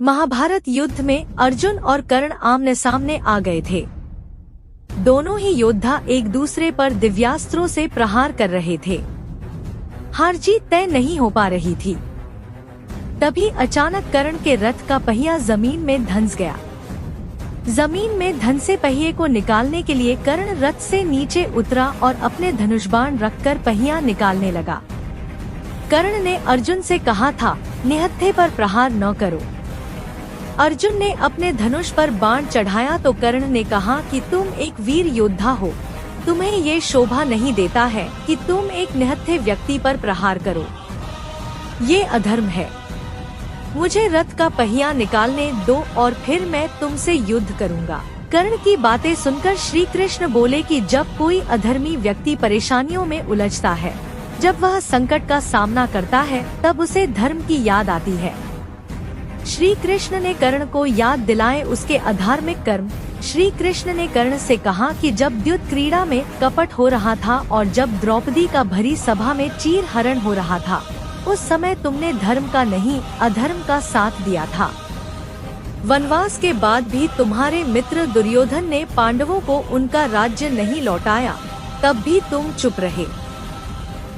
महाभारत युद्ध में अर्जुन और कर्ण आमने सामने आ गए थे। दोनों ही योद्धा एक दूसरे पर दिव्यास्त्रों से प्रहार कर रहे थे। हार जीत तय नहीं हो पा रही थी। तभी अचानक कर्ण के रथ का पहिया जमीन में धंस गया। जमीन में धंसे पहिए को निकालने के लिए कर्ण रथ से नीचे उतरा और अपने धनुष बाण रखकर पहिया निकालने लगा। कर्ण ने अर्जुन से कहा था, निहत्थे पर प्रहार न करो। अर्जुन ने अपने धनुष पर बाण चढ़ाया तो कर्ण ने कहा कि तुम एक वीर योद्धा हो, तुम्हें ये शोभा नहीं देता है कि तुम एक निहत्थे व्यक्ति पर प्रहार करो। ये अधर्म है। मुझे रथ का पहिया निकालने दो और फिर मैं तुमसे युद्ध करूंगा। कर्ण की बातें सुनकर श्री कृष्ण बोले कि जब कोई अधर्मी व्यक्ति परेशानियों में उलझता है, जब वह संकट का सामना करता है, तब उसे धर्म की याद आती है। श्री कृष्ण ने कर्ण को याद दिलाए उसके अधार्मिक कर्म। श्री कृष्ण ने कर्ण से कहा कि जब युद्ध क्रीड़ा में कपट हो रहा था और जब द्रौपदी का भरी सभा में चीर हरण हो रहा था, उस समय तुमने धर्म का नहीं अधर्म का साथ दिया था। वनवास के बाद भी तुम्हारे मित्र दुर्योधन ने पांडवों को उनका राज्य नहीं लौटाया, तब भी तुम चुप रहे।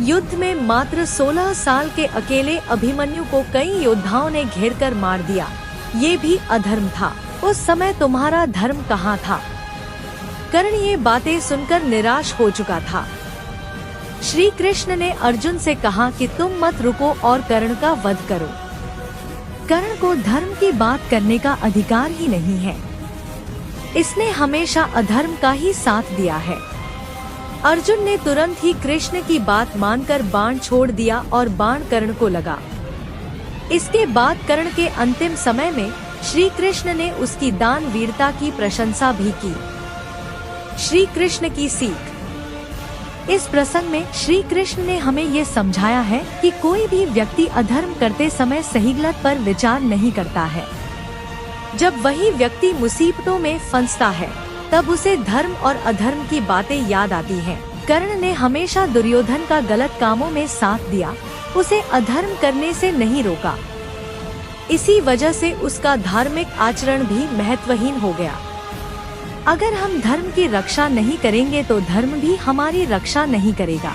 युद्ध में मात्र 16 साल के अकेले अभिमन्यु को कई योद्धाओं ने घेरकर मार दिया। ये भी अधर्म था। उस समय तुम्हारा धर्म कहाँ था? कर्ण ये बातें सुनकर निराश हो चुका था। श्री कृष्ण ने अर्जुन से कहा कि तुम मत रुको और कर्ण का वध करो। कर्ण को धर्म की बात करने का अधिकार ही नहीं है। इसने हमेशा अधर्म का ही साथ दिया है। अर्जुन ने तुरंत ही कृष्ण की बात मानकर बाण छोड़ दिया और बाण कर्ण को लगा। इसके बाद कर्ण के अंतिम समय में श्री कृष्ण ने उसकी दान वीरता की प्रशंसा भी की। श्री कृष्ण की सीख। इस प्रसंग में श्री कृष्ण ने हमें ये समझाया है कि कोई भी व्यक्ति अधर्म करते समय सही गलत पर विचार नहीं करता है। जब वही व्यक्ति मुसीबतों में फंसता है, तब उसे धर्म और अधर्म की बातें याद आती हैं। कर्ण ने हमेशा दुर्योधन का गलत कामों में साथ दिया, उसे अधर्म करने से नहीं रोका। इसी वजह से उसका धार्मिक आचरण भी महत्वहीन हो गया। अगर हम धर्म की रक्षा नहीं करेंगे तो धर्म भी हमारी रक्षा नहीं करेगा।